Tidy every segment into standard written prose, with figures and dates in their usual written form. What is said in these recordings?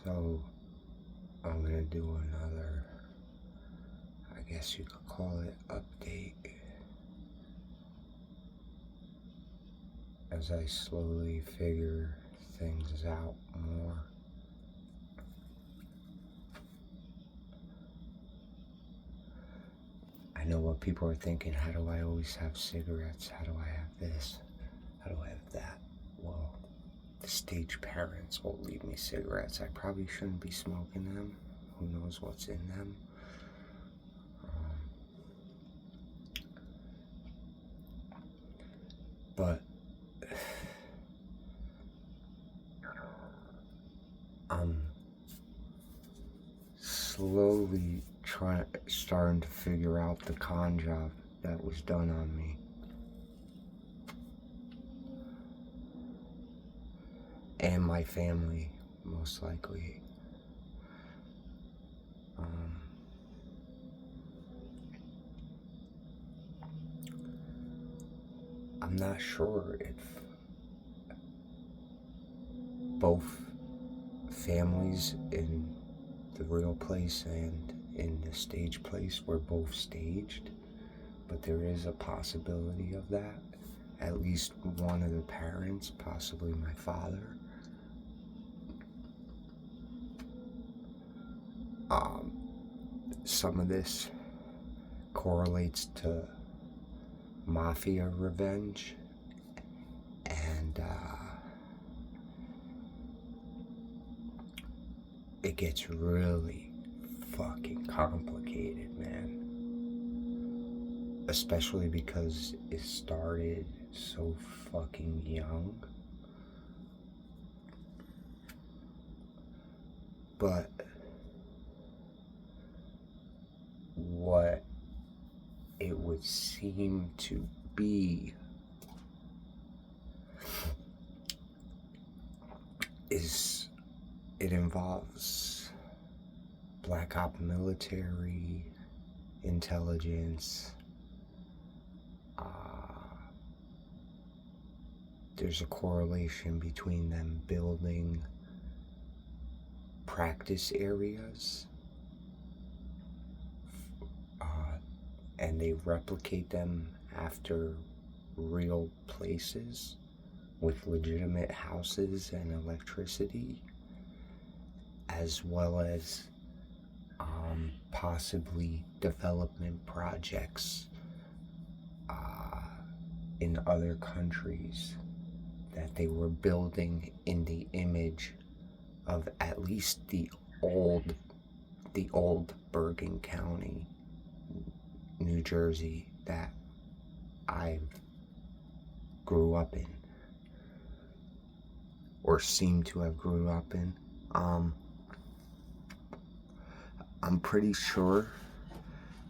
So, I'm gonna do another, I guess you could call it, update, as I slowly figure things out more. I know what people are thinking: how do I always have cigarettes? How do I have this? How do I have that? Well, the stage parents will leave me cigarettes. I probably shouldn't be smoking them. Who knows what's in them? But I'm slowly starting to figure out the con job that was done on me. And my family, most likely. I'm not sure if both families in the real place and in the stage place were both staged, but there is a possibility of that. At least one of the parents, possibly my father, some of this correlates to mafia revenge, and it gets really fucking complicated, man. Especially because it started so fucking young. But what it would seem to be is it involves black op military intelligence. There's a correlation between them building practice areas, and they replicate them after real places with legitimate houses and electricity, as well as possibly development projects in other countries that they were building in the image of at least the old Bergen County, New Jersey, that I grew up in, or seem to have grew up in. I'm pretty sure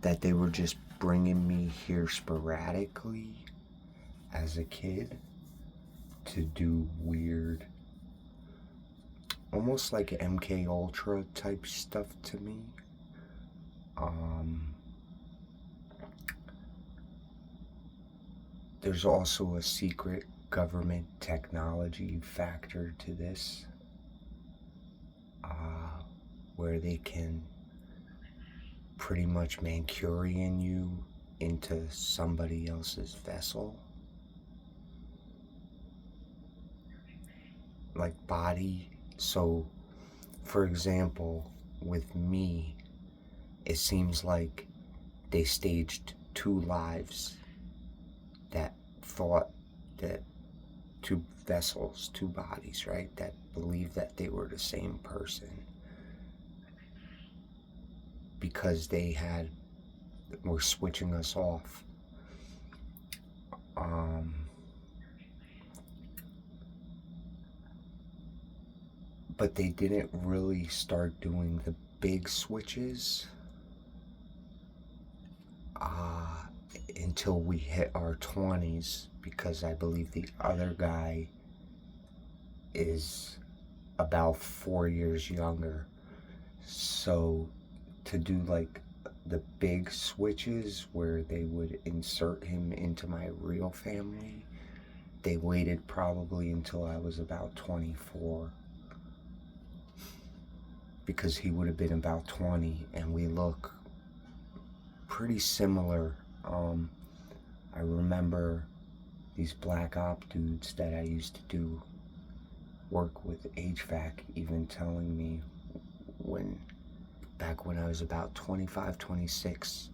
that they were just bringing me here sporadically as a kid to do weird, almost like MK Ultra type stuff to me. There's also a secret government technology factor to this, where they can pretty much Manchurian you into somebody else's vessel. Like body. So, for example, with me, it seems like they staged two lives that thought that two vessels, two bodies, right? That believed that they were the same person, because they were switching us off. But they didn't really start doing the big switches until we hit our 20s, because I believe the other guy is about 4 years younger. So to do like the big switches where they would insert him into my real family, they waited probably until I was about 24. because he would have been about 20 and we look pretty similar. I remember these black op dudes that I used to do work with HVAC even telling me back when I was about 25, 26,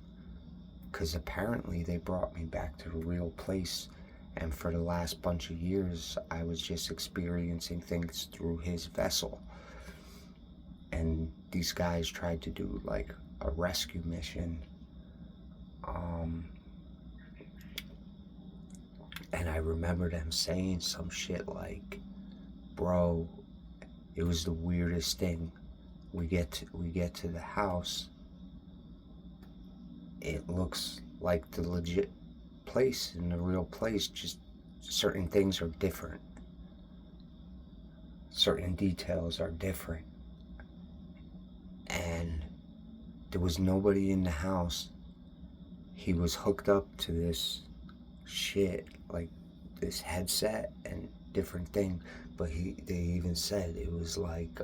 because apparently they brought me back to the real place, and for the last bunch of years I was just experiencing things through his vessel. And these guys tried to do like a rescue mission, and I remember them saying some shit like, bro, it was the weirdest thing. We get to the house, it looks like the legit place in the real place, just certain things are different, certain details are different, and there was nobody in the house. He was hooked up to this shit, like this headset and different thing, but they even said it was like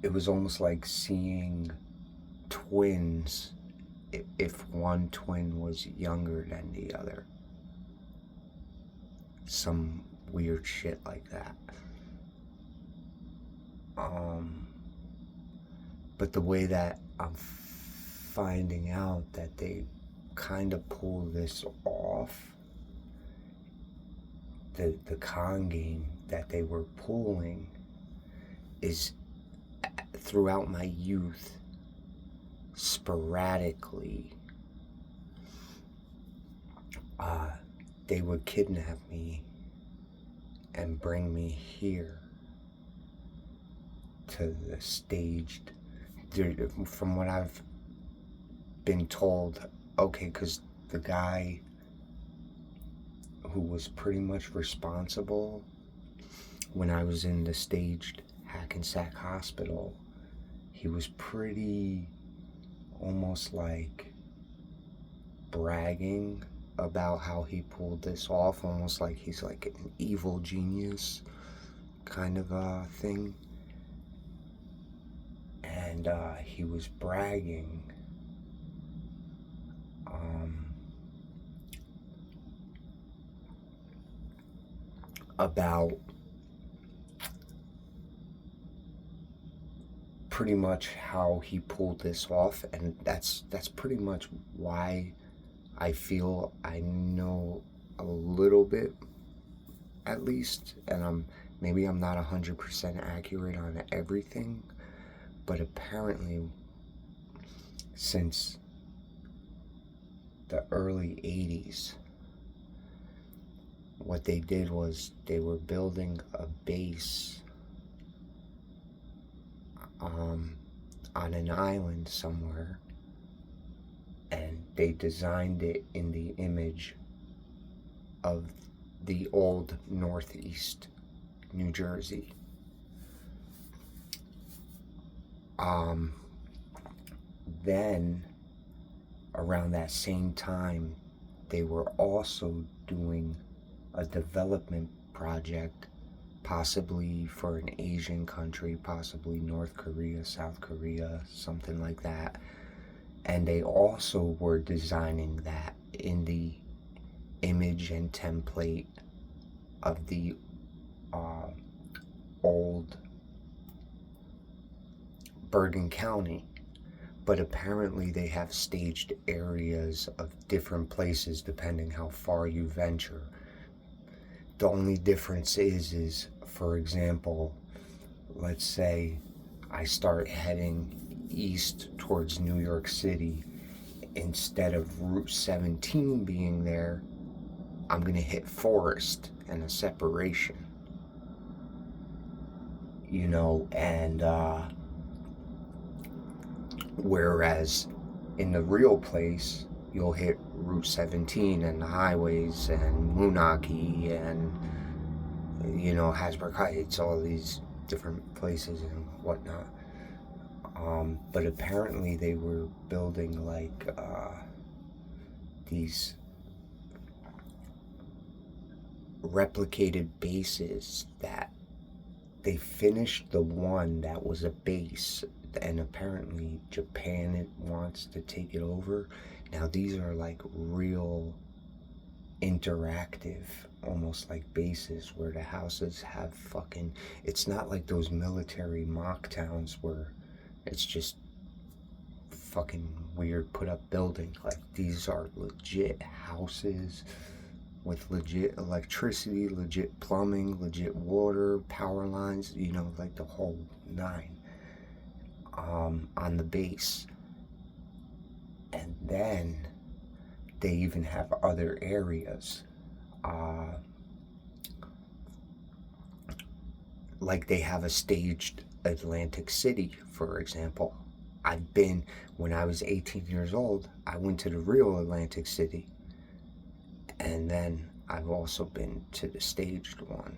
it was almost like seeing twins if one twin was younger than the other. Some weird shit like that. But the way that I'm finding out that they kind of pull this off, the con game that they were pulling, is throughout my youth, sporadically, they would kidnap me and bring me here to the staged, from what I've been told, okay, because the guy who was pretty much responsible when I was in the staged Hackensack Hospital, he was pretty almost like bragging about how he pulled this off, almost like he's like an evil genius kind of thing. And he was bragging about pretty much how he pulled this off, and that's pretty much why I feel I know a little bit, at least, and maybe I'm not 100% accurate on everything, but apparently since the early 80s, what they did was they were building a base on an island somewhere, and they designed it in the image of the old Northeast New Jersey. Then around that same time, they were also doing a development project, possibly for an Asian country, possibly North Korea, South Korea, something like that. And they also were designing that in the image and template of the old Bergen County. But apparently they have staged areas of different places depending how far you venture. The only difference is, for example, let's say I start heading east towards New York City. Instead of Route 17 being there, I'm gonna hit Forest and a separation. You know, and whereas in the real place, you'll hit Route 17 and the highways and Moonachie and, you know, Hasbrook Heights, all these different places and whatnot. But apparently they were building like these replicated bases that they finished the one that was a base, and apparently Japan wants to take it over. Now these are like real interactive, almost like bases where the houses have fucking, it's not like those military mock towns where it's just fucking weird put up building. Like these are legit houses with legit electricity, legit plumbing, legit water, power lines, you know, like the whole nine, on the base. And then they even have other areas, like they have a staged Atlantic City, for example. I've been, when I was 18 years old, I went to the real Atlantic City. And then I've also been to the staged one.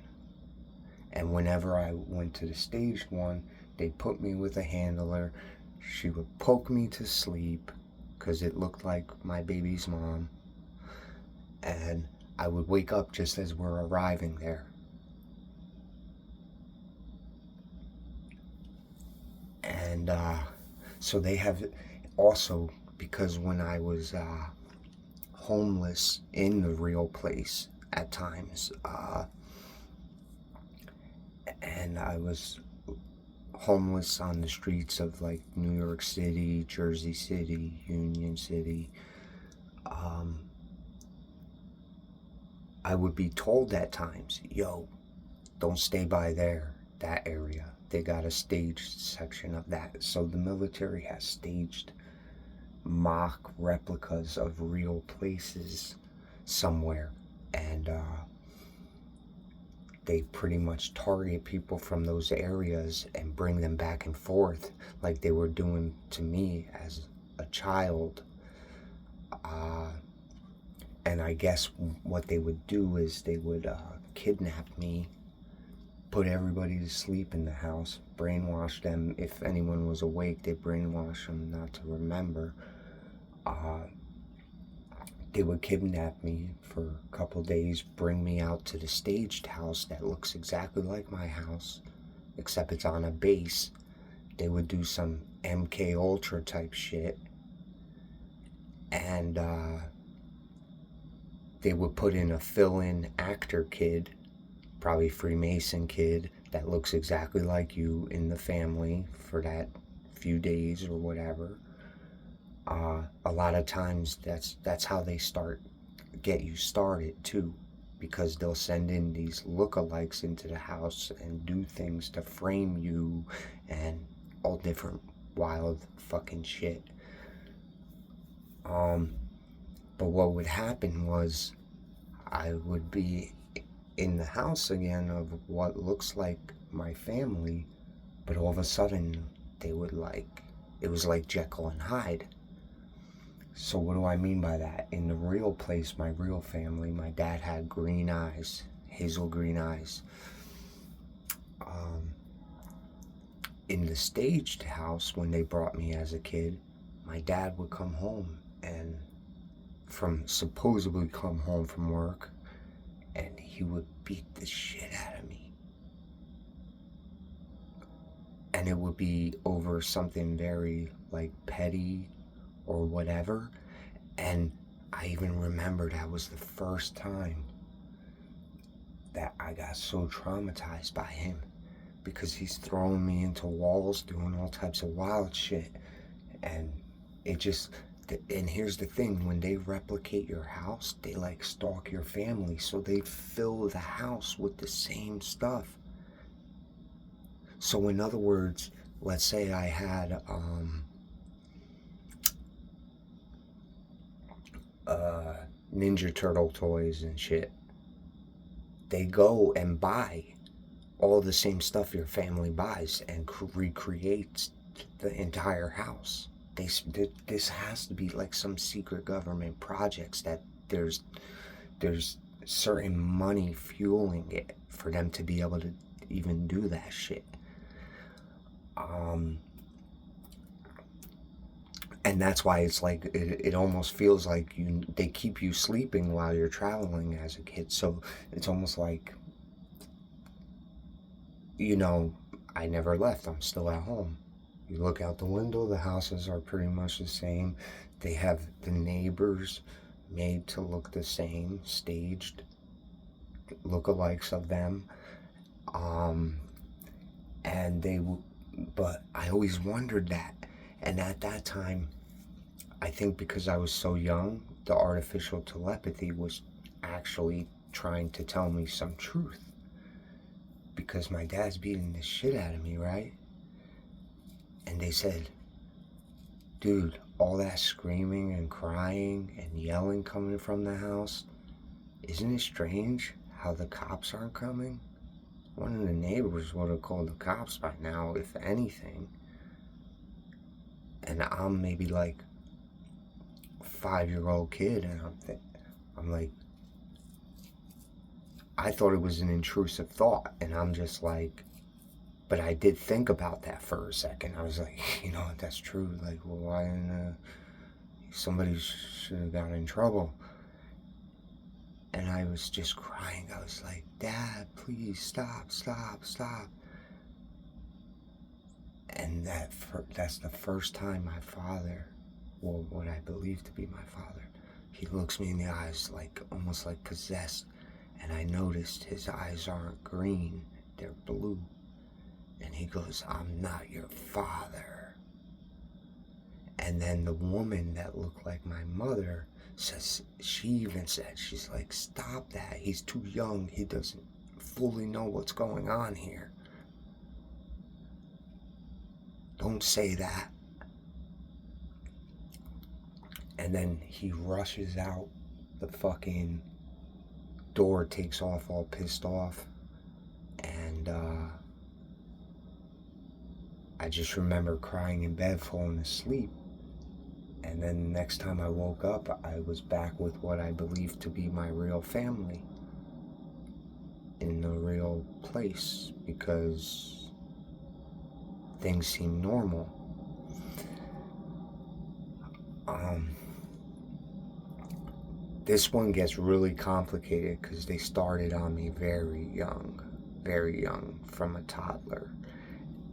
And whenever I went to the staged one, they put me with a handler. She would poke me to sleep because it looked like my baby's mom. And I would wake up just as we're arriving there. And so they have also, because when I was homeless in the real place at times, and I was homeless on the streets of like New York City, Jersey City, Union City, I would be told at times, yo, don't stay by there, that area. They got a staged section of that. So the military has staged mock replicas of real places somewhere. And they pretty much target people from those areas and bring them back and forth like they were doing to me as a child. And I guess what they would do is they would kidnap me, put everybody to sleep in the house, brainwash them. If anyone was awake, they brainwash them not to remember. They would kidnap me for a couple days, bring me out to the staged house that looks exactly like my house, except it's on a base. They would do some MK Ultra type shit, and they would put in a fill-in actor kid, probably Freemason kid, that looks exactly like you in the family for that few days or whatever. A lot of times that's how they get you started too, because they'll send in these lookalikes into the house and do things to frame you and all different wild fucking shit. But what would happen was I would be in the house again of what looks like my family, but all of a sudden they would it was like Jekyll and Hyde. So what do I mean by that? In the real place, my real family, my dad had green eyes, hazel green eyes. In the staged house, when they brought me as a kid, my dad would come home and supposedly come home from work, and he would beat the shit out of me. And it would be over something very like petty or whatever. And I even remember that was the first time that I got so traumatized by him, because he's throwing me into walls, doing all types of wild shit. And it just, and here's the thing, when they replicate your house, they like stalk your family, so they fill the house with the same stuff. So in other words, let's say I had Ninja Turtle toys and shit. They go and buy all the same stuff your family buys and recreates the entire house. This has to be like some secret government projects that there's certain money fueling it for them to be able to even do that shit. And that's why it's like it almost feels like they keep you sleeping while you're traveling as a kid. So it's almost like you know, I never left. I'm still at home. You look out the window, the houses are pretty much the same. They have the neighbors made to look the same, staged lookalikes of them. Um, and but I always wondered that. And at that time, I think because I was so young, the artificial telepathy was actually trying to tell me some truth. Because my dad's beating the shit out of me, right? And they said, dude, all that screaming and crying and yelling coming from the house, isn't it strange how the cops aren't coming? One of the neighbors would have called the cops by now, if anything. And I'm maybe like a 5-year-old kid, and I'm like, I thought it was an intrusive thought, and I'm just like, but I did think about that for a second. I was like, you know, that's true. Like, well, why didn't somebody should have gotten in trouble? And I was just crying. I was like, Dad, please stop, stop, stop. And that's the first time my father, well, what I believe to be my father, he looks me in the eyes like almost like possessed. And I noticed his eyes aren't green, they're blue. And he goes, I'm not your father. And then the woman that looked like my mother says, she even said, she's like, stop that. He's too young. He doesn't fully know what's going on here. Don't say that. And then he rushes out. The fucking door takes off, all pissed off. And I just remember crying in bed, falling asleep. And then the next time I woke up, I was back with what I believed to be my real family in the real place, because things seemed normal. This one gets really complicated because they started on me very young, from a toddler.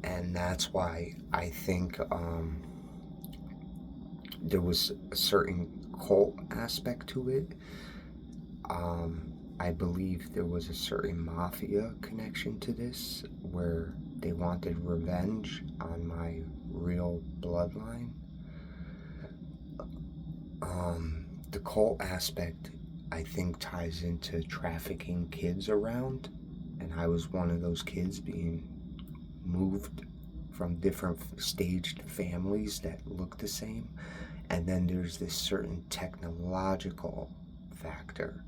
And that's why I think there was a certain cult aspect to it. I believe there was a certain mafia connection to this, where they wanted revenge on my real bloodline. The cult aspect, I think, ties into trafficking kids around, and I was one of those kids being moved from different staged families that look the same. And then there's this certain technological factor.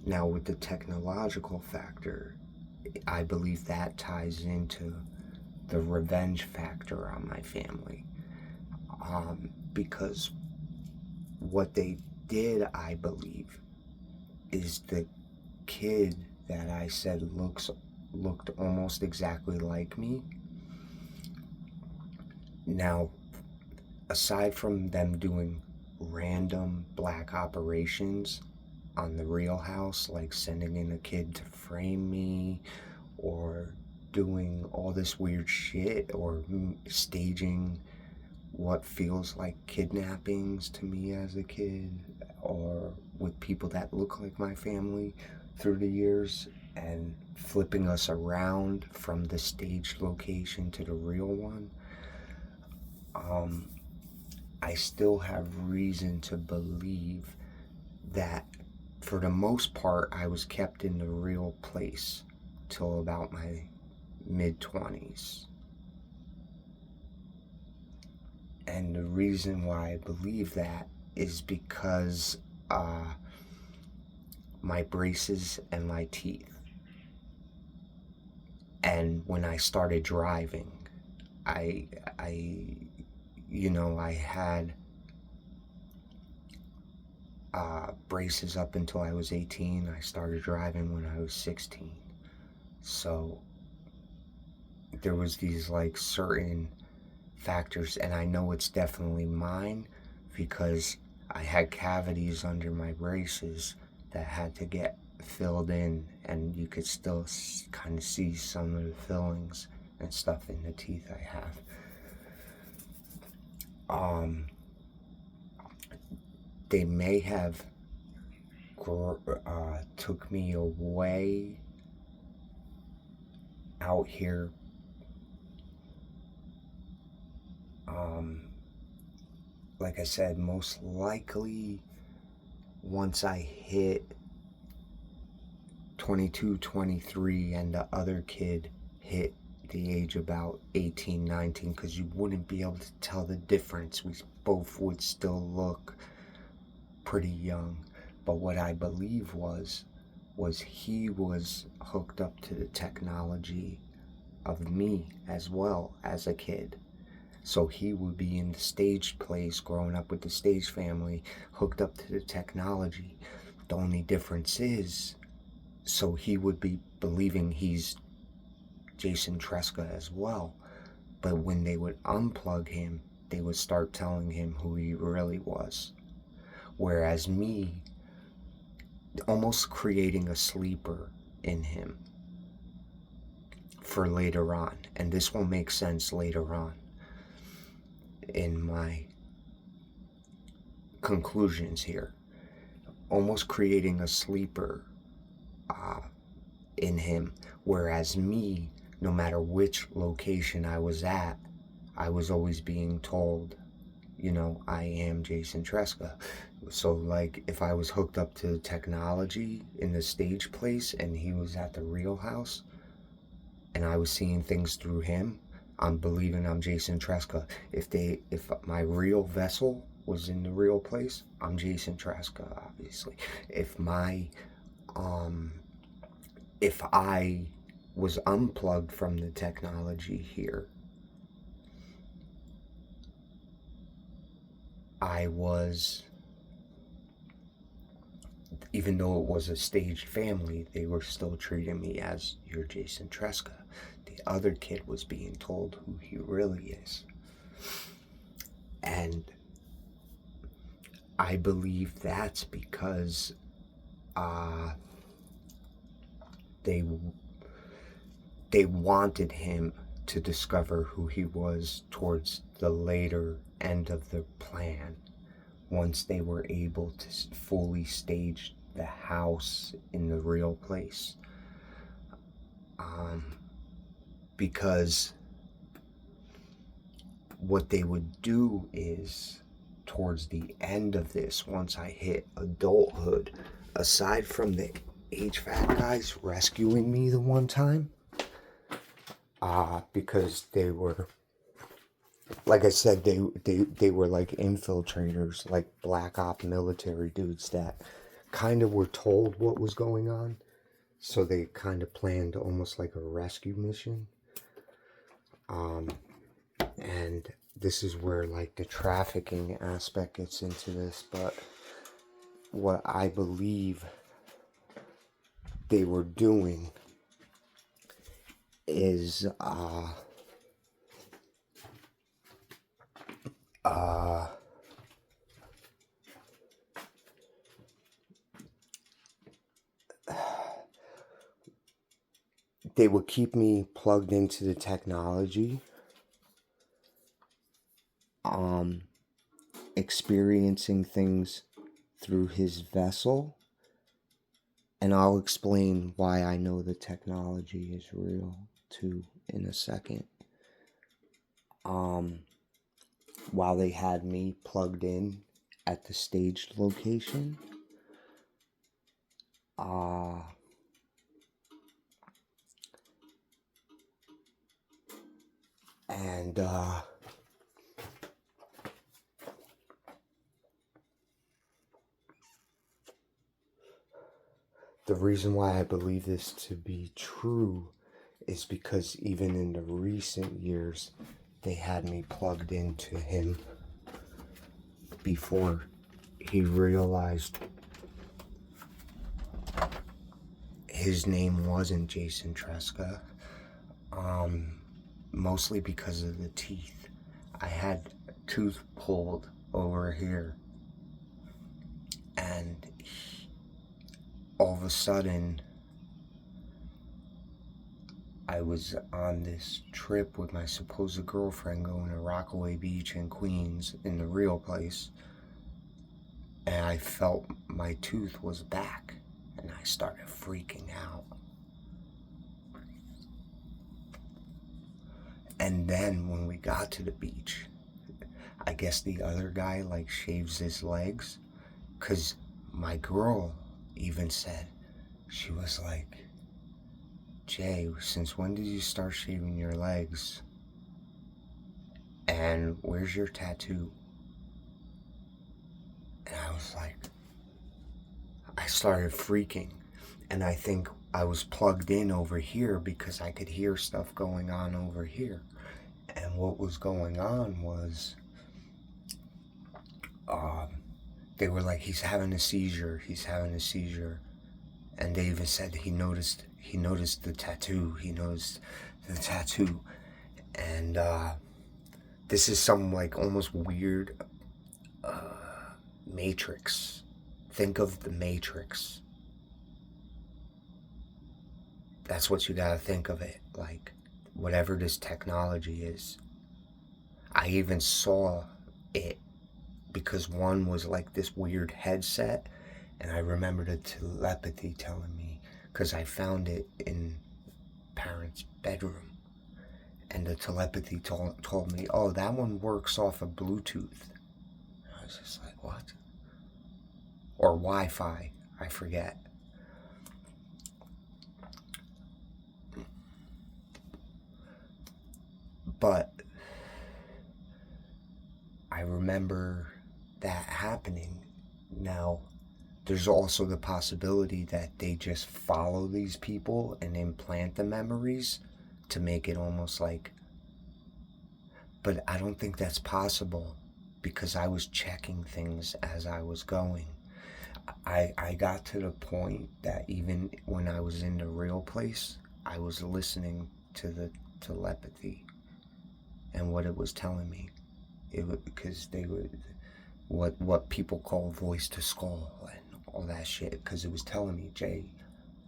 Now, with the technological factor, I believe that ties into the revenge factor on my family. Because what they did, I believe, is the kid that I said looked almost exactly like me. Now, aside from them doing random black operations on the real house, like sending in a kid to frame me, or doing all this weird shit, or staging what feels like kidnappings to me as a kid, or with people that look like my family through the years, and flipping us around from the staged location to the real one, I still have reason to believe that for the most part I was kept in the real place till about my mid-20s. And the reason why I believe that is because my braces and my teeth. And when I started driving, I had braces up until I was 18. I started driving when I was 16. So there was these like certain factors, and I know it's definitely mine because I had cavities under my braces that had to get filled in, and you could still kind of see some of the fillings and stuff in the teeth I have. They may have took me away out here like I said, most likely once I hit 22, 23, and the other kid hit the age about 18, 19, because you wouldn't be able to tell the difference. We both would still look pretty young. But what I believe was he was hooked up to the technology of me as well as a kid. So he would be in the stage place, growing up with the stage family, hooked up to the technology. The only difference is, so he would be believing he's Jason Trestka as well. But when they would unplug him, they would start telling him who he really was. Whereas me, almost creating a sleeper in him for later on. And this will make sense later on in my conclusions here. Almost creating a sleeper in him, whereas me, no matter which location I was at, I was always being told, you know, I am Jason Trestka. So like if I was hooked up to technology in the stage place and he was at the real house and I was seeing things through him, I'm believing I'm Jason Trestka. If my real vessel was in the real place, I'm Jason Trestka, obviously. If I was unplugged from the technology here, I was, even though it was a staged family, they were still treating me as, you're Jason Trestka. The other kid was being told who he really is. And I believe that's because they wanted him to discover who he was towards the later end of the plan, once they were able to fully stage the house in the real place. Because what they would do is, towards the end of this, once I hit adulthood, aside from the HVAC guys rescuing me the one time, because they were, like I said, they were like infiltrators, like black op military dudes that kind of were told what was going on, so they kind of planned almost like a rescue mission. And this is where like the trafficking aspect gets into this, but what I believe they were doing is they would keep me plugged into the technology, experiencing things through his vessel, and I'll explain why I know the technology is real too in a second. While they had me plugged in at the staged location, and the reason why I believe this to be true is because even in the recent years, they had me plugged into him before he realized his name wasn't Jason Trestka. Mostly because of the teeth. I had a tooth pulled over here, and all of a sudden, I was on this trip with my supposed girlfriend going to Rockaway Beach in Queens in the real place, and I felt my tooth was back, and I started freaking out. And then when we got to the beach, I guess the other guy like shaves his legs, because my girl even said, she was like, Jay, since when did you start shaving your legs? And where's your tattoo? And I was like, I started freaking. And I think I was plugged in over here because I could hear stuff going on over here. And what was going on was, they were like, he's having a seizure. And they even said he noticed the tattoo. And this is some like almost weird Matrix. Think of the Matrix. That's what you gotta think of it, like whatever this technology is. I even saw it because one was like this weird headset, and I remember the telepathy telling me, because I found it in parents' bedroom, and the telepathy told me, oh, that one works off of Bluetooth. I was just like, what? Or Wi-Fi, I forget. But I remember that happening. Now, there's also the possibility that they just follow these people and implant the memories to make it almost like, but I don't think that's possible because I was checking things as I was going. I got to the point that even when I was in the real place, I was listening to the telepathy and what it was telling me. Because they would, what people call voice to skull and all that shit, because it was telling me, Jay,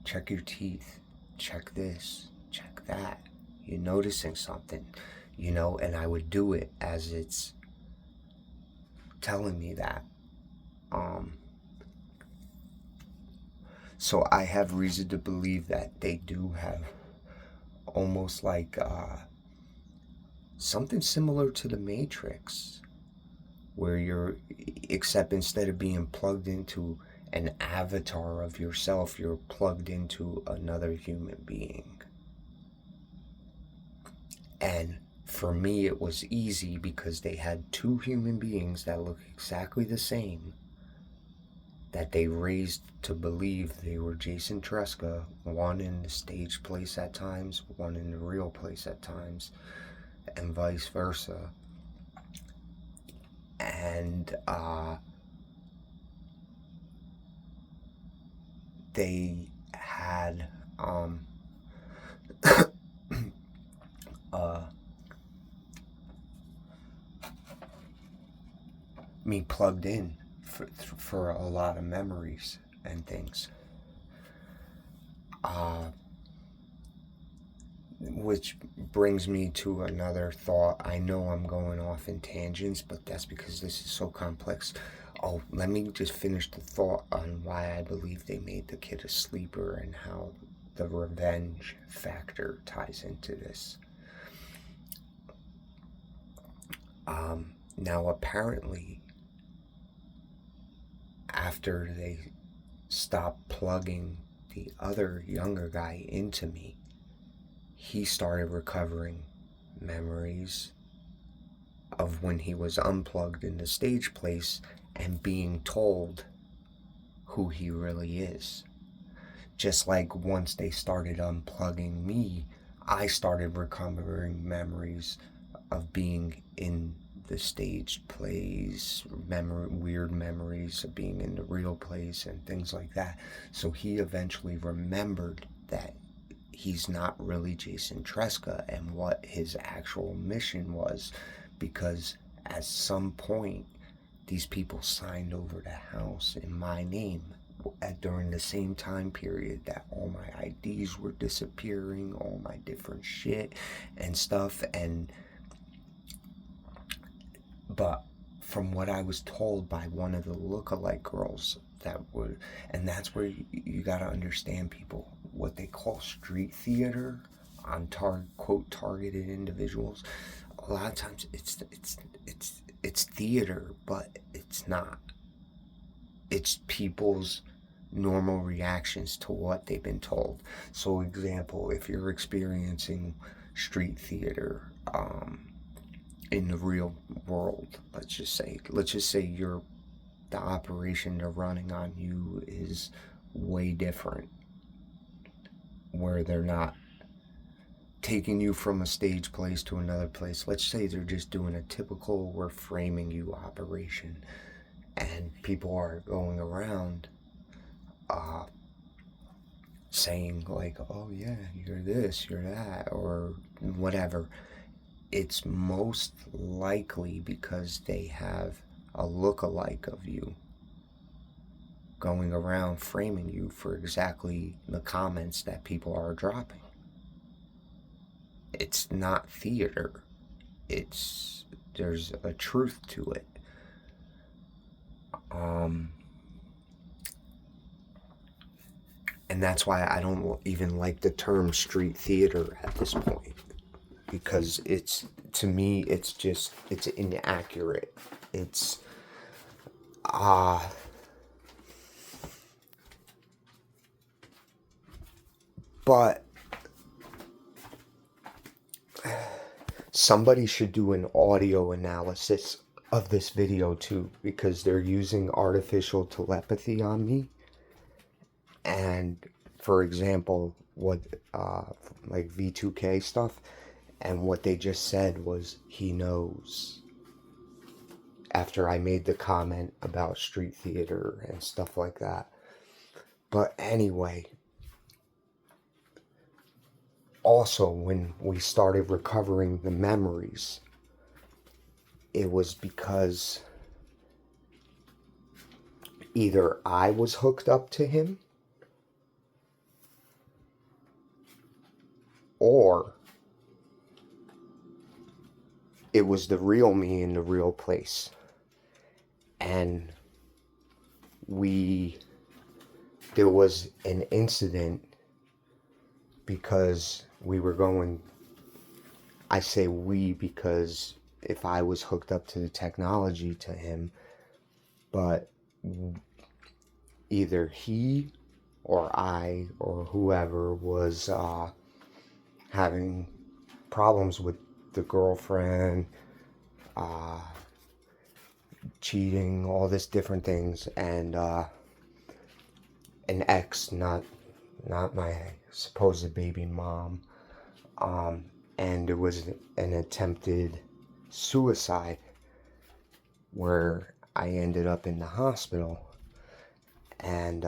check your teeth, check this, check that, you're noticing something, and I would do it as it's telling me that. So I have reason to believe that they do have almost like something similar to the Matrix, where except instead of being plugged into an avatar of yourself, you're plugged into another human being. And for me, it was easy because they had two human beings that look exactly the same, that they raised to believe they were Jason Trestka, one in the stage place at times, one in the real place at times, and vice versa. And they had me plugged in for a lot of memories and things. Which brings me to another thought. I know I'm going off in tangents, but that's because this is so complex. Oh, let me just finish the thought on why I believe they made the kid a sleeper and how the revenge factor ties into this. Now apparently, after they stopped plugging the other younger guy into me, he started recovering memories of when he was unplugged in the stage place and being told who he really is. Just like once they started unplugging me, I started recovering memories of being in the staged plays, weird memories of being in the real place and things like that. So he eventually remembered that he's not really Jason Trestka and what his actual mission was, because at some point these people signed over the house in my name during the same time period that all my IDs were disappearing, all my different shit and stuff. But from what I was told by one of the lookalike girls that would, and that's where you gotta understand, people, what they call street theater on quote targeted individuals. A lot of times it's theater, but it's not. It's people's normal reactions to what they've been told. So, example, if you're experiencing street theater in the real world, let's just say the operation they're running on you is way different, where they're not taking you from a stage place to another place. Let's say they're just doing a typical "we're framing you" operation, and people are going around saying like, oh yeah, you're this, you're that, or whatever. It's most likely because they have a look-alike of you going around framing you for exactly the comments that people are dropping. It's not theater. There's a truth to it. And that's why I don't even like the term street theater at this point, because to me it's inaccurate. But somebody should do an audio analysis of this video too, because they're using artificial telepathy on me. And for example, what like V2K stuff, and what they just said was he knows, after I made the comment about street theater and stuff like that. But anyway, also when we started recovering the memories, it was because either I was hooked up to him, or it was the real me in the real place. And there was an incident, because we were going, I say we because if I was hooked up to the technology to him, but either he or I or whoever was having problems with the girlfriend, cheating, all this different things, and an ex, not my supposed baby mom, and there was an attempted suicide where I ended up in the hospital, and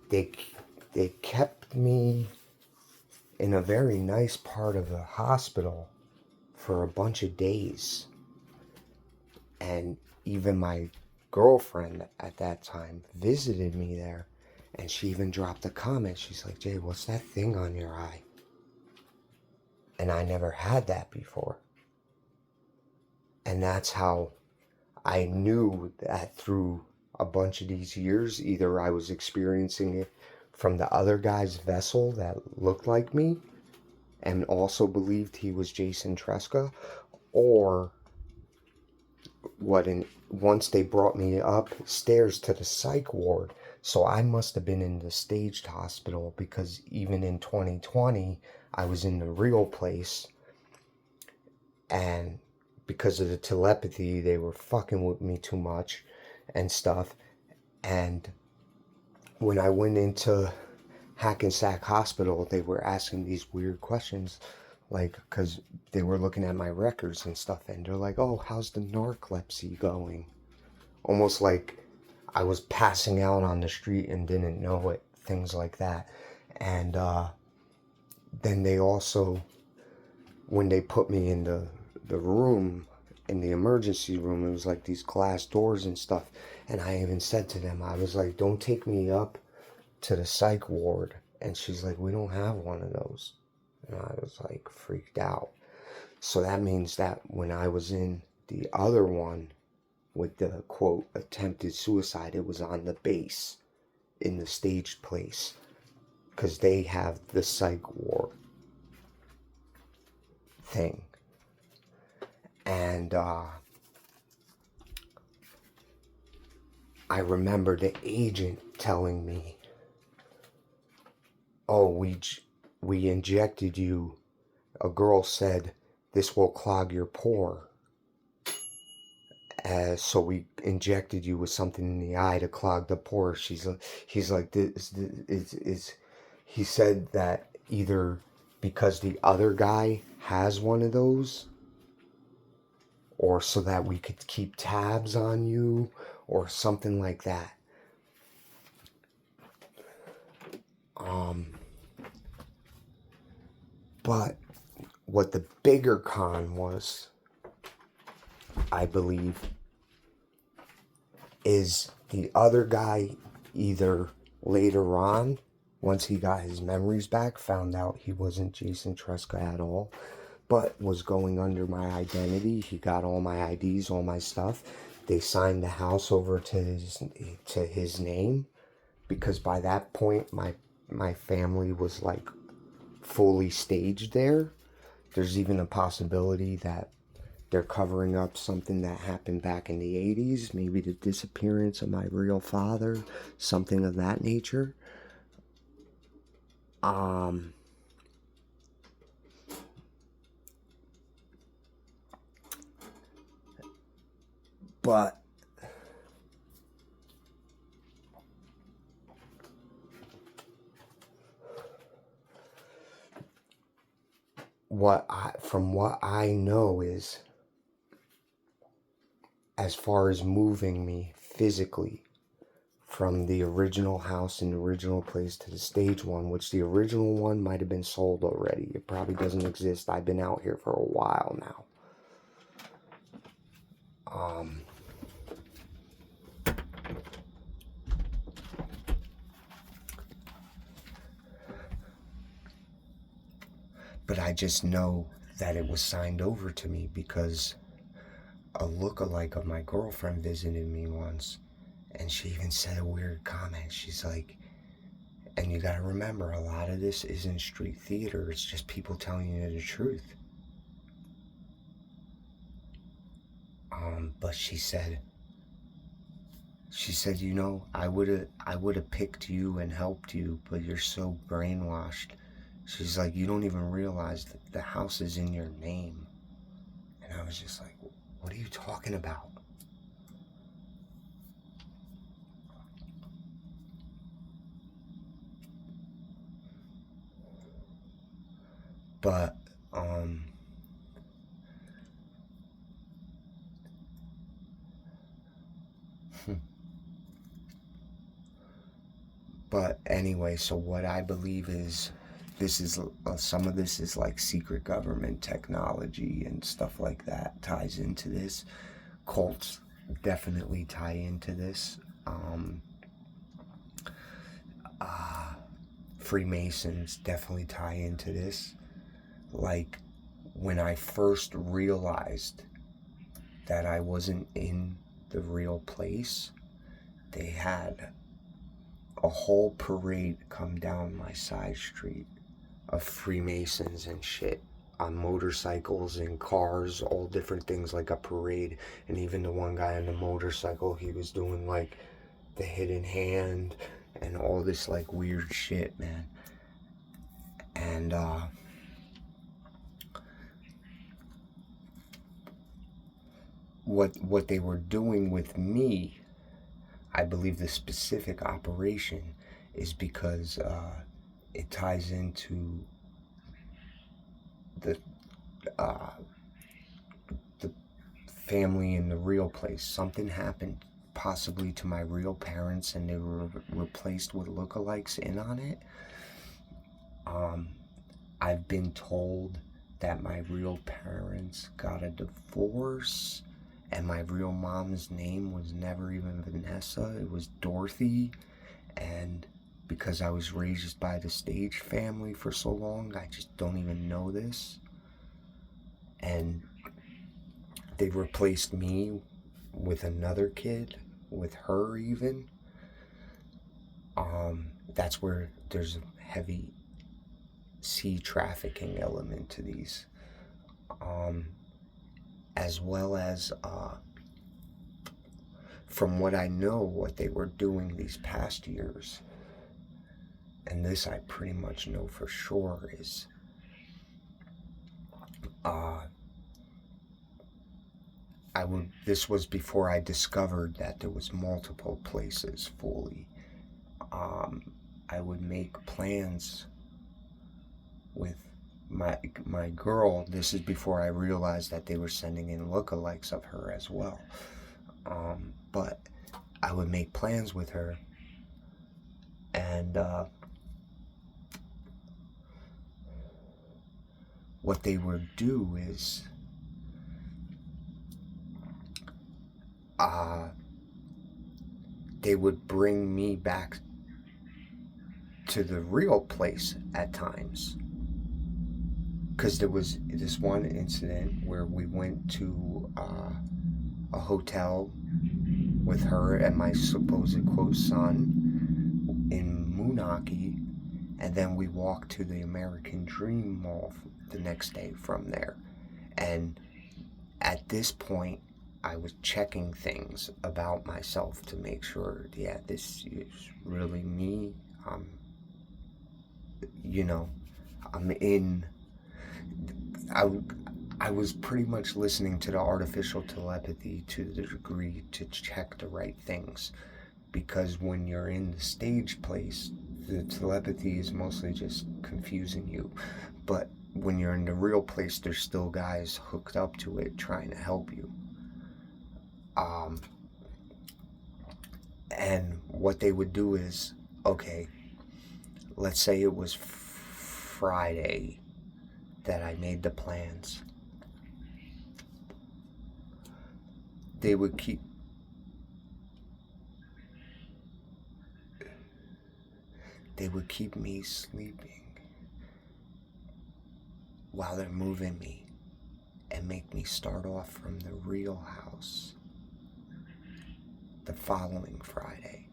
they kept me in a very nice part of the hospital for a bunch of days. And even my girlfriend at that time visited me there, and she even dropped a comment. She's like, Jay, what's that thing on your eye? And I never had that before. And that's how I knew that through a bunch of these years, either I was experiencing it from the other guy's vessel that looked like me and also believed he was Jason Trestka, or once they brought me upstairs to the psych ward. So I must have been in the staged hospital, because even in 2020 I was in the real place, and because of the telepathy they were fucking with me too much and stuff. And when I went into Hackensack Hospital, they were asking these weird questions, like, because they were looking at my records and stuff, and they're like, oh, how's the narcolepsy going? Almost like I was passing out on the street and didn't know it, things like that. And then they also, when they put me in the room in the emergency room, it was like these glass doors and stuff. And I even said to them, I was like, don't take me up to the psych ward. And she's like, we don't have one of those. And I was like freaked out. So that means that when I was in the other one with the quote attempted suicide, it was on the base in the staged place, because they have the psych ward thing. And I remember the agent telling me, oh, we injected you. A girl said, this will clog your pore. So we injected you with something in the eye to clog the pore. He's like, this is, he said that either because the other guy has one of those, or so that we could keep tabs on you, or something like that. But what the bigger con was, I believe, is the other guy either later on, once he got his memories back, found out he wasn't Jason Trestka at all, but was going under my identity. He got all my IDs, all my stuff. They signed the house over to his name, because by that point my family was like fully staged there. There's even a possibility that they're covering up something that happened back in the 80s, maybe the disappearance of my real father, something of that nature. But from what I know is, as far as moving me physically from the original house and the original place to the stage one, which the original one might have been sold already. It probably doesn't exist. I've been out here for a while now. But I just know that it was signed over to me because a lookalike of my girlfriend visited me once, and she even said a weird comment. She's like, and you gotta remember, a lot of this isn't street theater, it's just people telling you the truth. But she said, you know, I would've picked you and helped you, but you're so brainwashed. She's like, you don't even realize that the house is in your name. And I was just like, what are you talking about? But, but anyway, so what I believe is, this is some of this is like secret government technology and stuff like that ties into this. Cults definitely tie into this. Freemasons definitely tie into this. Like, when I first realized that I wasn't in the real place, they had a whole parade come down my side street of Freemasons and shit on motorcycles and cars, all different things, like a parade. And even the one guy on the motorcycle, he was doing like the hidden hand and all this like weird shit, man. And what they were doing with me, I believe the specific operation is because it ties into the family in the real place. Something happened possibly to my real parents, and they were replaced with lookalikes in on it. I've been told that my real parents got a divorce, and my real mom's name was never even Vanessa, it was Dorothy. And because I was raised by the stage family for so long, I just don't even know this. And they replaced me with another kid, with her even. That's where there's a heavy sea trafficking element to these. As well as, from what I know, what they were doing these past years, and this I pretty much know for sure, is this was before I discovered that there was multiple places fully. I would make plans with my girl. This is before I realized that they were sending in lookalikes of her as well. But I would make plans with her, and what they would do is they would bring me back to the real place at times. Because there was this one incident where we went to a hotel with her and my supposed quote son in Moonachie, and then we walked to the American Dream Mall the next day from there. And at this point, I was checking things about myself to make sure, yeah, this is really me. I'm in. I was pretty much listening to the artificial telepathy to the degree to check the right things, because when you're in the stage place, the telepathy is mostly just confusing you. But when you're in the real place, there's still guys hooked up to it trying to help you. And what they would do is, okay, let's say it was Friday that I made the plans. They would keep me sleeping while they're moving me, and make me start off from the real house the following Friday.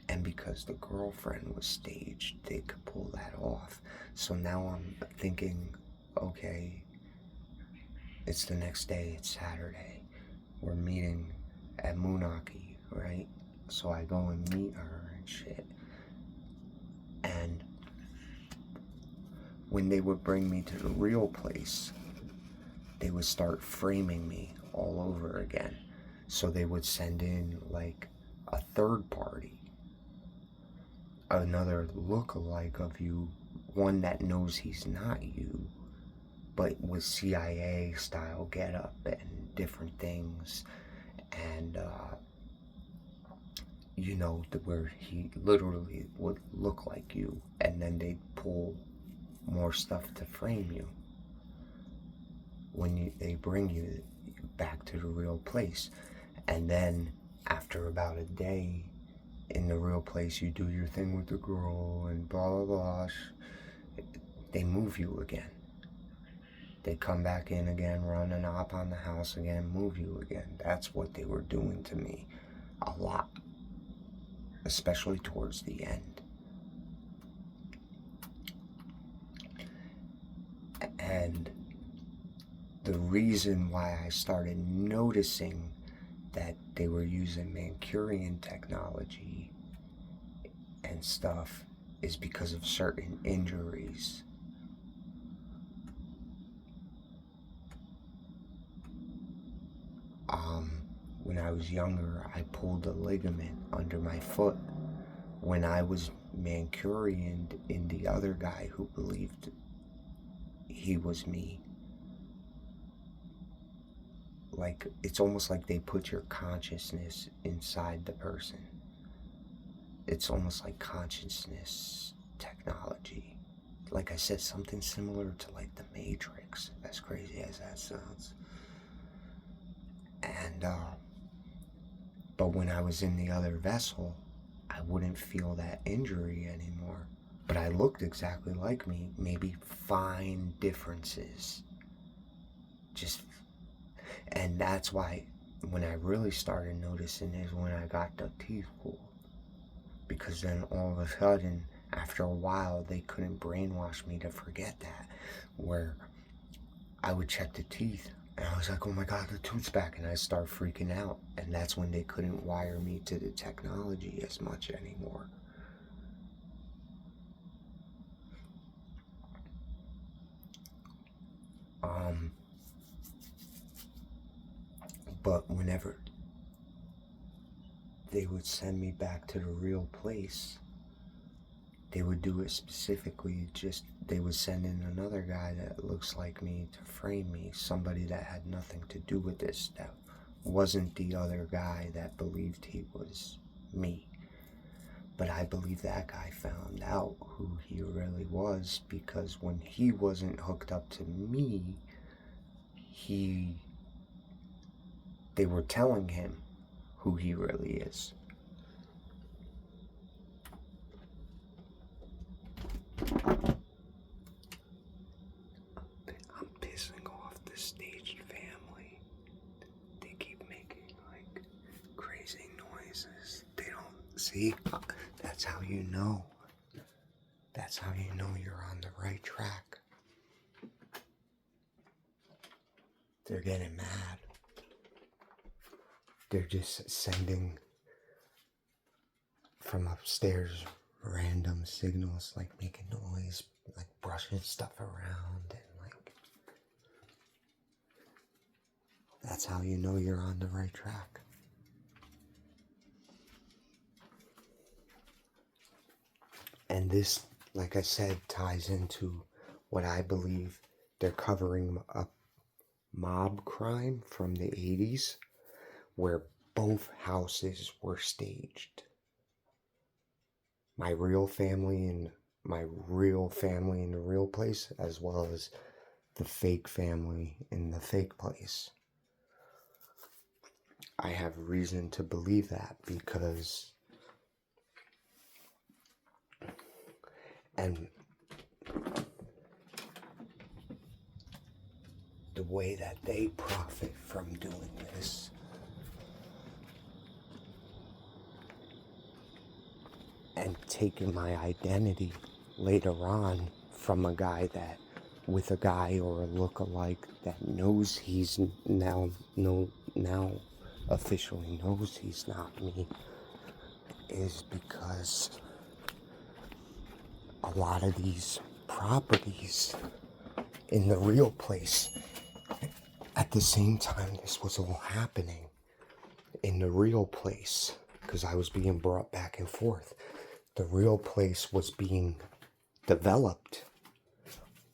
And because the girlfriend was staged, they could pull that off. So now I'm thinking, okay, it's the next day, it's Saturday. We're meeting at Moonachie, right? So I go and meet her and shit. And when they would bring me to the real place, they would start framing me all over again. So they would send in like a third party, another look-alike of you, one that knows he's not you, but with CIA style getup and different things, and where he literally would look like you, and then they'd pull more stuff to frame you when they bring you back to the real place. And then after about a day in the real place, you do your thing with the girl and blah blah blah, they move you again. They come back in again, run an op on the house again, move you again. That's what they were doing to me a lot, especially towards the end. And the reason why I started noticing that they were using Manchurian technology and stuff is because of certain injuries. When I was younger, I pulled a ligament under my foot when I was Manchurianed in the other guy who believed he was me. Like, it's almost like they put your consciousness inside the person. It's almost like consciousness technology. like I said, something similar to like the Matrix, as crazy as that sounds. And but when I was in the other vessel, I wouldn't feel that injury anymore. But I looked exactly like me, maybe fine differences. Just, and that's why when I really started noticing is when I got the teeth pulled. Because then all of a sudden, after a while, they couldn't brainwash me to forget that. Where I would check the teeth, and I was like, oh my God, the tooth's back, and I start freaking out. And that's when they couldn't wire me to the technology as much anymore. But whenever they would send me back to the real place, they would do it specifically, just they would send in another guy that looks like me to frame me, somebody that had nothing to do with this, that wasn't the other guy that believed he was me. But I believe that guy found out who he really was, because when he wasn't hooked up to me, they were telling him who he really is. I'm pissing off the staged family. They keep making like crazy noises. They don't see. That's how you know. That's how you know you're on the right track. They're getting mad. They're just sending from upstairs random signals, like making noise, like brushing stuff around, and like, that's how you know you're on the right track. And this, like I said, ties into what I believe they're covering up mob crime from the 80s, where both houses were staged. My real family in the real place, as well as the fake family in the fake place. I have reason to believe that because, and the way that they profit from doing this, and taking my identity later on from a guy that, with a guy or a look-alike that knows he's now officially knows he's not me, is because a lot of these properties in the real place, at the same time this was all happening in the real place, because I was being brought back and forth, the real place was being developed.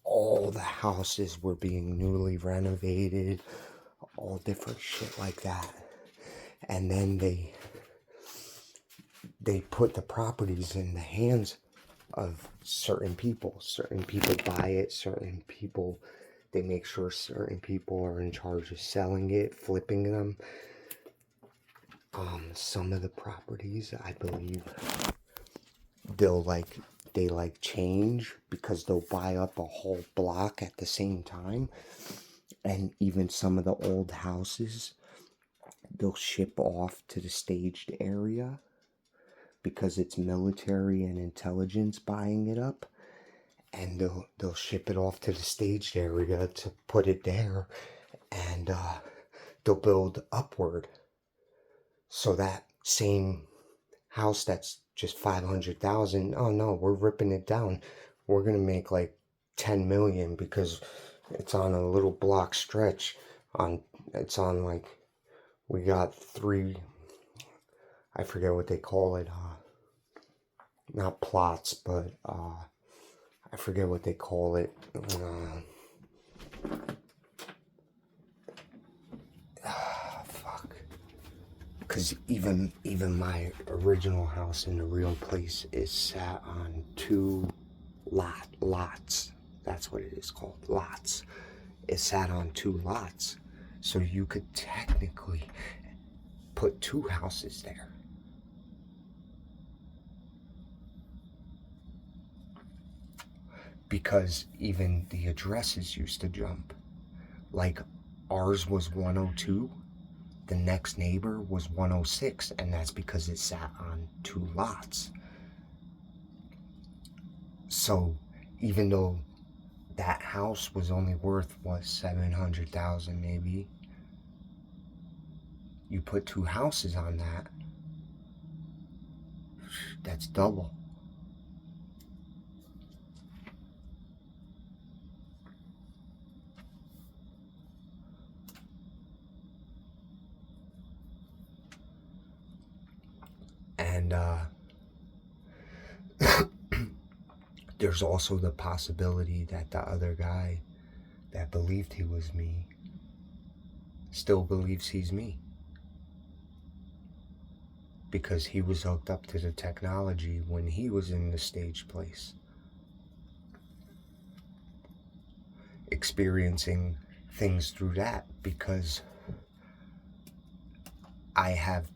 All the houses were being newly renovated, all different shit like that. And then they put the properties in the hands of certain people. Certain people buy it, certain people, they make sure certain people are in charge of selling it, flipping them. Some of the properties, I believe, they change, because they'll buy up a whole block at the same time. And even some of the old houses, they'll ship off to the staged area, because it's military and intelligence buying it up, and they'll ship it off to the staged area to put it there, and they'll build upward. So that same house that's just 500,000, oh no, we're ripping it down. We're gonna make like 10 million because it's on a little block stretch. It's on like, we got 3, I forget what they call it, not plots, but I forget what they call it. Fuck. Because even my original house in the real place is sat on 2 lots. That's what it is called, lots. It sat on 2 lots. So you could technically put 2 houses there. Because even the addresses used to jump. Like ours was 102, the next neighbor was 106, and that's because it sat on 2 lots. So even though that house was only worth, what, 700,000 maybe, you put 2 houses on that, that's double. And there's also the possibility that the other guy that believed he was me still believes he's me. Because he was hooked up to the technology when he was in the stage place. Experiencing things through that, because I have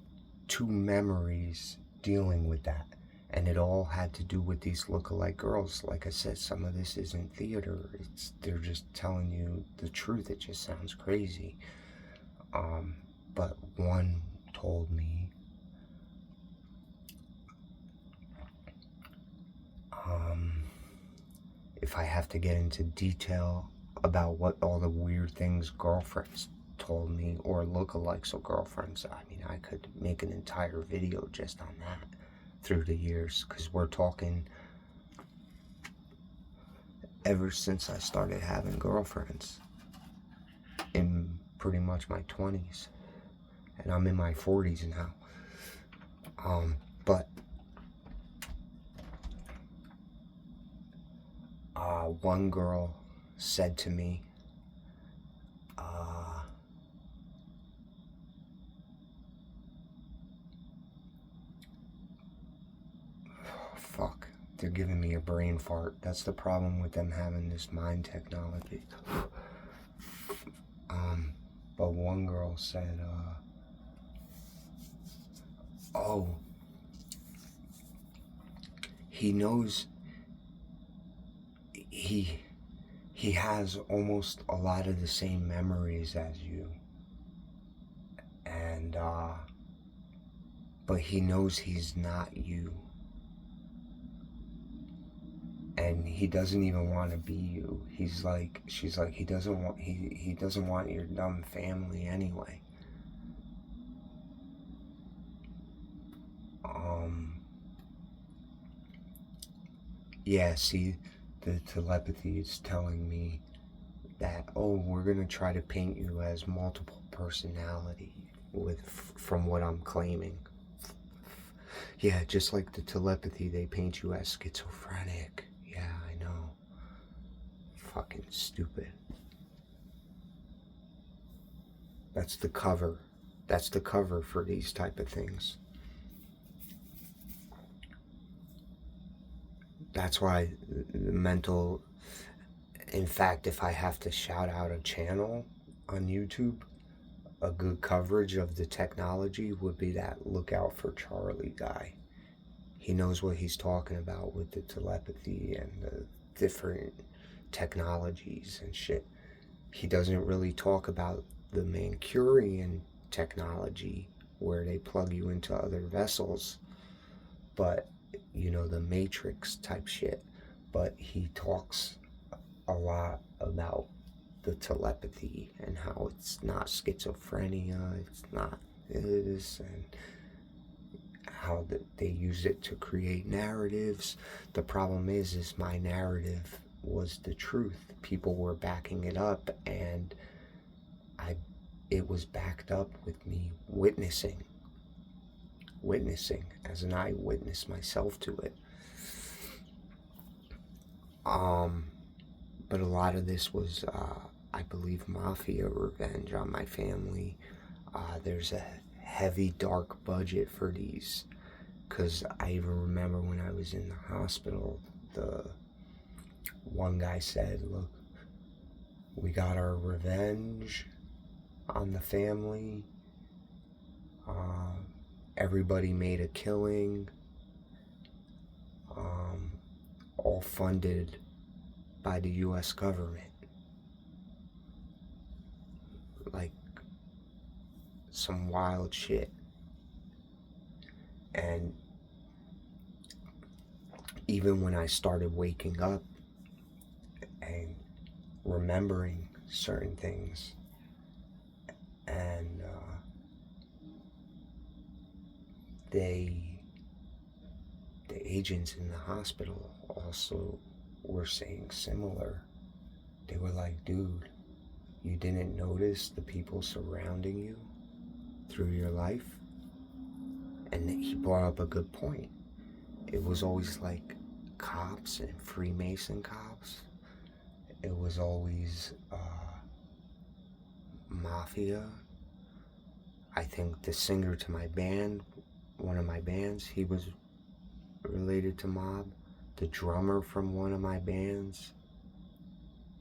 2 memories dealing with that. And it all had to do with these lookalike girls. Like I said, some of this isn't theater. They're just telling you the truth. It just sounds crazy. But one told me, if I have to get into detail about what all the weird things girlfriends told me, or lookalikes of girlfriends, I mean, I could make an entire video just on that through the years, because we're talking ever since I started having girlfriends in pretty much my 20s, and I'm in my 40s now. But one girl said to me, fuck, they're giving me a brain fart. That's the problem with them having this mind technology. But one girl said, oh, he knows he has almost a lot of the same memories as you, and but he knows he's not you, and he doesn't even want to be you. She's like, he doesn't want your dumb family anyway. Yeah, see, the telepathy is telling me that, oh, we're gonna try to paint you as multiple personality from what I'm claiming. Yeah, just like the telepathy, they paint you as schizophrenic. Yeah, I know. Fucking stupid. That's the cover. That's the cover for these type of things. That's why the mental... In fact, if I have to shout out a channel on YouTube, a good coverage of the technology would be that Look Out for Charlie guy. He knows what he's talking about with the telepathy and the different technologies and shit. He doesn't really talk about the Mancurian technology where they plug you into other vessels, but you know, the Matrix type shit. But he talks a lot about the telepathy and how it's not schizophrenia, it's not this, and how they use it to create narratives. The problem is my narrative was the truth. People were backing it up, and it was backed up with me witnessing as an eyewitness myself to it. But a lot of this was, I believe, mafia revenge on my family. There's a heavy, dark budget for these, because I even remember when I was in the hospital, the one guy said, look, we got our revenge on the family. Everybody made a killing. All funded by the US government. Like some wild shit. And even when I started waking up and remembering certain things, and the agents in the hospital also were saying similar. They were like, dude, you didn't notice the people surrounding you through your life? And he brought up a good point. It was always like cops and Freemason cops. It was always mafia. I think the singer to my band, one of my bands, he was related to mob. The drummer from one of my bands,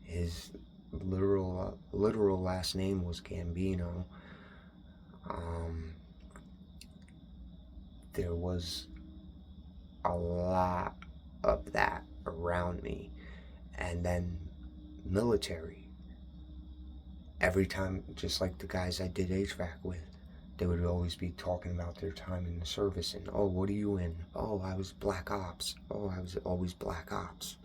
his literal last name was Gambino. There was a lot of that around me. And then military. Every time, just like the guys I did HVAC with, they would always be talking about their time in the service and, oh, what are you in? Oh, I was Black Ops. Oh, I was always Black Ops.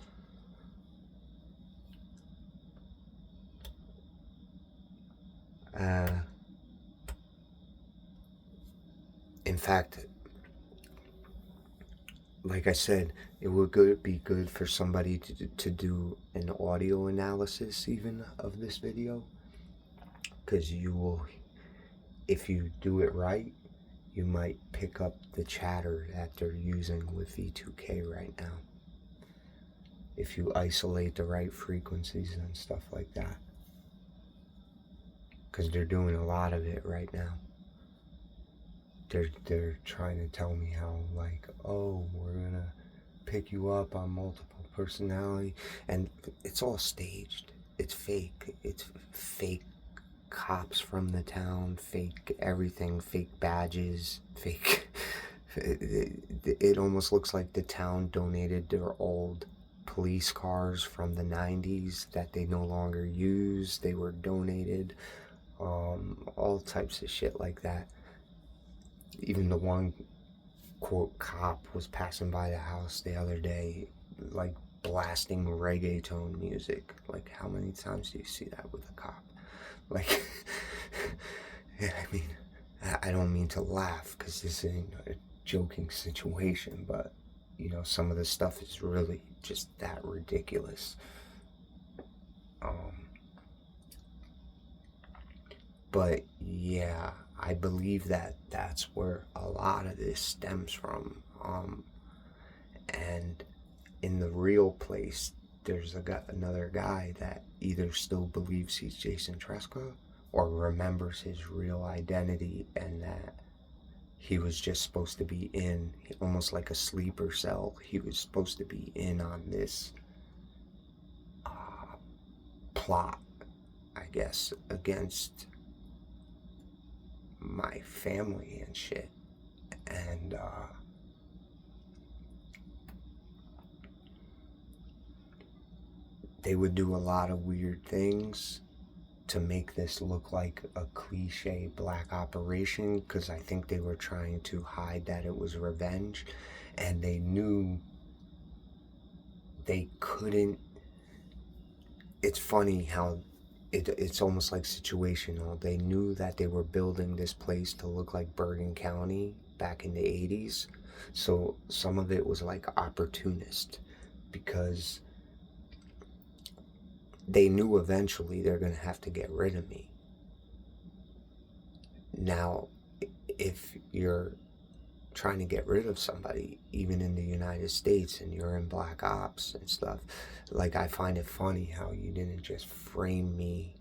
In fact, like I said, it would be good for somebody to do an audio analysis even of this video, because you will, if you do it right, you might pick up the chatter that they're using with V2K right now, if you isolate the right frequencies and stuff like that, because they're doing a lot of it right now. They're trying to tell me how, like, oh, we're gonna pick you up on multiple personality, and it's all staged. It's fake. It's fake cops from the town, fake everything, fake badges, fake. It almost looks like the town donated their old police cars from the 90s that they no longer use. They were donated. All types of shit like that. Even the one, quote, cop was passing by the house the other day, like, blasting reggaeton music. Like, how many times do you see that with a cop? Like, yeah, I mean, I don't mean to laugh, because this ain't a joking situation, but, you know, some of the stuff is really just that ridiculous. But, yeah, I believe that that's where a lot of this stems from. And in the real place, there's another guy that either still believes he's Jason Trestka or remembers his real identity, and that he was just supposed to be in, almost like a sleeper cell. He was supposed to be in on this plot, I guess, against my family and shit. And they would do a lot of weird things to make this look like a cliche black operation, because I think they were trying to hide that it was revenge, and they knew they couldn't. It's funny how it's almost like situational. They knew that they were building this place to look like Bergen County back in the 80s, so some of it was like opportunist, because they knew eventually they're going to have to get rid of me. Now, if you're trying to get rid of somebody, even in the United States, and you're in Black Ops and stuff, like, I find it funny how you didn't just frame me